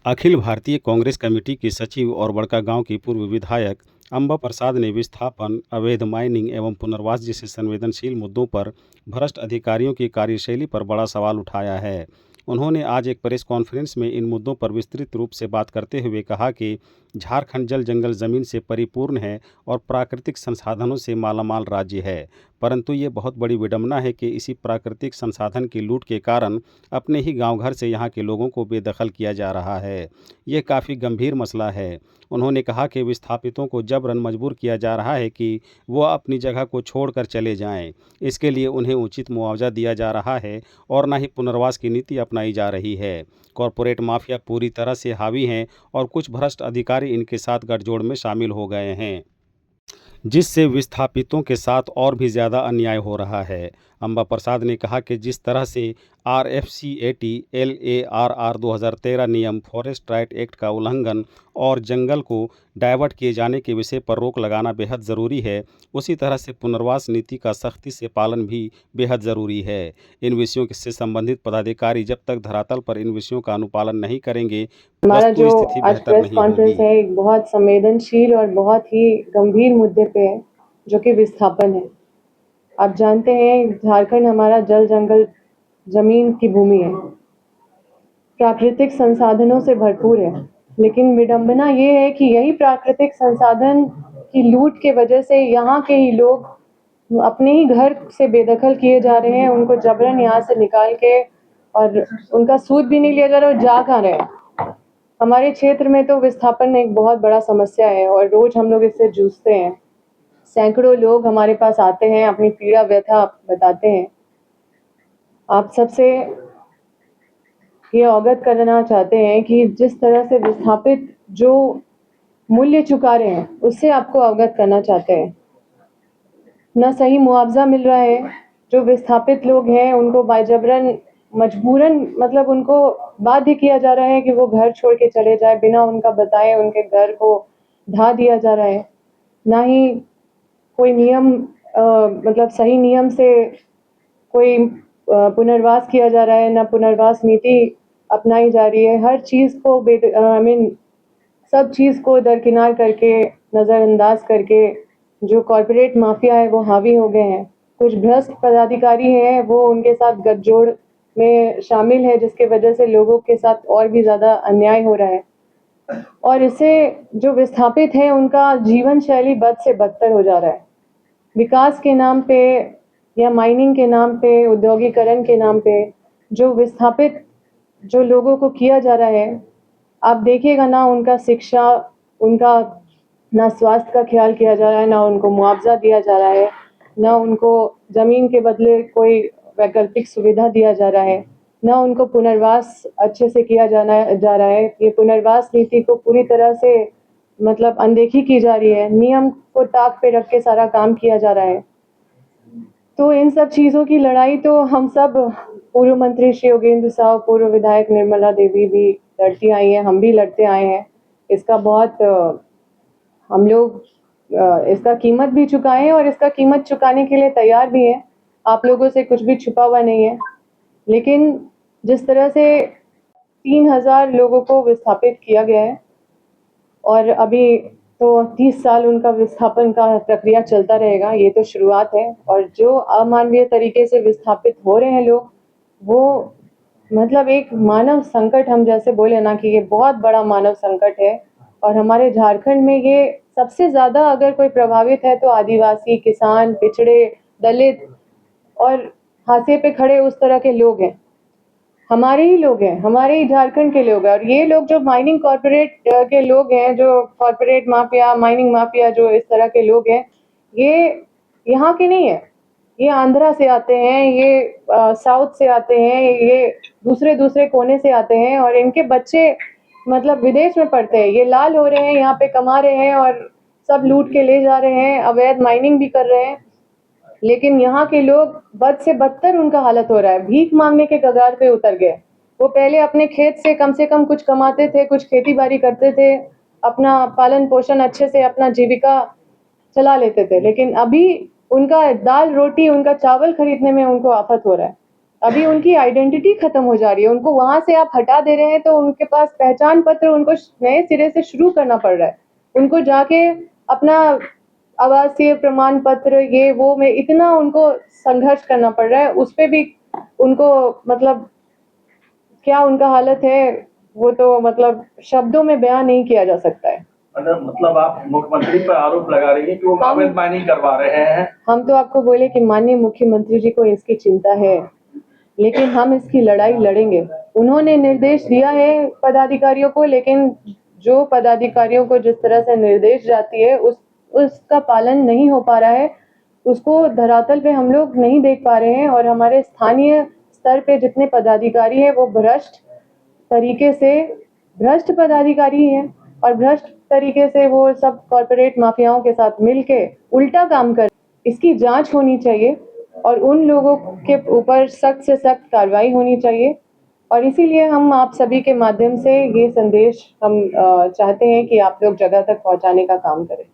Akhil Bharatiya Congress committee की सचिव और बड़कागांव की पूर्व विधायक अंबा प्रसाद ने विस्थापन, अवैध माइनिंग एवं पुनर्वास जैसे संवेदनशील मुद्दों पर भ्रष्ट अधिकारियों की कार्यशैली पर बड़ा सवाल उठाया है। उन्होंने आज एक प्रेस कॉन्फ्रेंस में इन मुद्दों पर विस्तृत रूप से बात करते हुए कहा कि झारखंड जल जंगल ज़मीन से परिपूर्ण है और प्राकृतिक संसाधनों से मालामाल राज्य है, परंतु ये बहुत बड़ी विडंबना है कि इसी प्राकृतिक संसाधन की लूट के कारण अपने ही गांव घर से यहाँ के लोगों को बेदखल किया जा रहा है। ये काफ़ी गंभीर मसला है। उन्होंने कहा कि विस्थापितों को जबरन मजबूर किया जा रहा है कि वो अपनी जगह को छोड़कर चले जाएं। इसके लिए उन्हें उचित मुआवजा दिया जा रहा है और न ही पुनर्वास की नीति अपनाई जा रही है। कॉरपोरेट माफिया पूरी तरह से हावी हैं और कुछ भ्रष्ट अधिकारी इनके साथ गठजोड़ में शामिल हो गए हैं, जिससे विस्थापितों के साथ और भी ज़्यादा अन्याय हो रहा है। अंबा प्रसाद ने कहा कि जिस तरह से RFCAT LARR 2013 नियम फॉरेस्ट राइट एक्ट का उल्लंघन और जंगल को डाइवर्ट किए जाने के विषय पर रोक लगाना बेहद ज़रूरी है, उसी तरह से पुनर्वास नीति का सख्ती से पालन भी बेहद ज़रूरी है। इन विषयों से संबंधित पदाधिकारी जब तक धरातल पर इन विषयों का अनुपालन नहीं करेंगे, हमारा जो वस्तुस्थिति आज बेहतर प्रेस नहीं कॉन्फ्रेंस होगी। है एक बहुत संवेदनशील और बहुत ही गंभीर मुद्दे पे है, जो कि विस्थापन है। आप जानते हैं झारखंड हमारा जल जंगल जमीन की भूमि है, प्राकृतिक संसाधनों से भरपूर है, लेकिन विडंबना ये है कि यही प्राकृतिक संसाधन की लूट के वजह से यहाँ के ही लोग अपने ही घर से बेदखल किए जा रहे हैं। उनको जबरन यहाँ से निकाल के और उनका सूद भी नहीं लिया जा रहा और जा कहाँ रहे हैं। हमारे क्षेत्र में तो विस्थापन एक बहुत बड़ा समस्या है और रोज हम लोग इससे जूझते हैं। सैकड़ों लोग हमारे पास आते हैं, अपनी पीड़ा व्यथा बताते हैं। आप सबसे ये अवगत करना चाहते हैं कि जिस तरह से विस्थापित जो मूल्य चुका रहे हैं, उससे आपको अवगत करना चाहते हैं। न सही मुआवजा मिल रहा है। जो विस्थापित लोग हैं उनको बाजबरन मजबूरन मतलब उनको बाध्य किया जा रहा है कि वो घर छोड़ के चले जाए, बिना उनका बताए उनके घर को ढा दिया जा रहा है। ना ही कोई नियम मतलब सही नियम से कोई पुनर्वास किया जा रहा है, ना पुनर्वास नीति अपनाई जा रही है। हर चीज़ को सब चीज़ को दरकिनार करके, नज़रअंदाज करके जो कॉरपोरेट माफिया है वो हावी हो गए हैं। कुछ भ्रष्ट पदाधिकारी हैं, वो उनके साथ गठजोड़ में शामिल है, जिसके वजह से लोगों के साथ और भी ज़्यादा अन्याय हो रहा है। और इससे जो विस्थापित हैं उनका जीवन शैली बद से बदतर हो जा रहा है। विकास के नाम पे या माइनिंग के नाम पे, औद्योगिकरण के नाम पे जो विस्थापित जो लोगों को किया जा रहा है, आप देखिएगा ना उनका शिक्षा, उनका ना स्वास्थ्य का ख्याल किया जा रहा है, ना उनको मुआवजा दिया जा रहा है, ना उनको ज़मीन के बदले कोई वैकल्पिक सुविधा दिया जा रहा है, ना उनको पुनर्वास अच्छे से किया जा रहा है। ये पुनर्वास नीति को पूरी तरह से मतलब अनदेखी की जा रही है। नियम को ताक पे रख के सारा काम किया जा रहा है। तो इन सब चीज़ों की लड़ाई तो हम सब, पूर्व मंत्री श्री योगेंद्र साहु, पूर्व विधायक निर्मला देवी भी लड़ती आई हैं, हम भी लड़ते आए हैं। इसका बहुत हम लोग इसका कीमत भी चुकाए हैं और इसका कीमत चुकाने के लिए तैयार भी हैं। आप लोगों से कुछ भी छुपा हुआ नहीं है। लेकिन जिस तरह से 3000 लोगों को विस्थापित किया गया है और अभी तो 30 साल उनका विस्थापन का प्रक्रिया चलता रहेगा, ये तो शुरुआत है। और जो अमानवीय तरीके से विस्थापित हो रहे हैं लोग, वो मतलब एक मानव संकट, हम जैसे बोले ना कि ये बहुत बड़ा मानव संकट है। और हमारे झारखंड में ये सबसे ज़्यादा अगर कोई प्रभावित है तो आदिवासी, किसान, पिछड़े, दलित और हाशिए पे खड़े उस तरह के लोग हैं। हमारे ही लोग हैं, हमारे ही झारखंड के लोग हैं। और ये लोग जो माइनिंग कॉर्पोरेट के लोग हैं, जो कॉर्पोरेट माफिया, माइनिंग माफिया, जो इस तरह के लोग हैं, ये यहाँ के नहीं है। ये आंध्रा से आते हैं, ये साउथ से आते हैं, ये दूसरे कोने से आते हैं और इनके बच्चे मतलब विदेश में पढ़ते हैं। ये लाल हो रहे हैं, यहाँ पे कमा रहे हैं और सब लूट के ले जा रहे हैं, अवैध माइनिंग भी कर रहे हैं। लेकिन यहाँ के लोग बद से बदतर उनका हालत हो रहा है। भीख मांगने के कगार पे उतर गए। वो पहले अपने खेत से कम कुछ कमाते थे, कुछ खेती बाड़ी करते थे, अपना पालन पोषण अच्छे से अपना जीविका चला लेते थे। लेकिन अभी उनका दाल रोटी, उनका चावल खरीदने में उनको आफत हो रहा है। अभी उनकी आइडेंटिटी खत्म हो जा रही है, उनको वहां से आप हटा दे रहे हैं तो उनके पास पहचान पत्र उनको नए सिरे से शुरू करना पड़ रहा है। उनको जाके अपना आवासीय प्रमाण पत्र ये वो में इतना उनको संघर्ष करना पड़ रहा है, उस पे भी उनको मतलब क्या उनका हालत है वो तो मतलब शब्दों में बयान नहीं किया जा सकता है। मतलब आप मुख्यमंत्री पर आरोप लगा रही हैं कि वो अवैध माइनिंग करवा रहे हैं। हम तो आपको बोले कि माननीय मुख्यमंत्री जी को इसकी चिंता है, लेकिन हम इसकी लड़ाई लड़ेंगे। उन्होंने निर्देश दिया है पदाधिकारियों को, लेकिन जो पदाधिकारियों को जिस तरह से निर्देश जाती है उसका पालन नहीं हो पा रहा है, उसको धरातल पे हम लोग नहीं देख पा रहे हैं। और हमारे स्थानीय स्तर पे जितने पदाधिकारी हैं वो भ्रष्ट पदाधिकारी हैं और भ्रष्ट तरीके से वो सब कॉर्पोरेट माफियाओं के साथ मिलके उल्टा काम कर। इसकी जांच होनी चाहिए और उन लोगों के ऊपर सख्त से सख्त कार्रवाई होनी चाहिए। और इसीलिए हम आप सभी के माध्यम से ये संदेश हम चाहते हैं कि आप लोग जगह तक पहुंचाने का काम करें।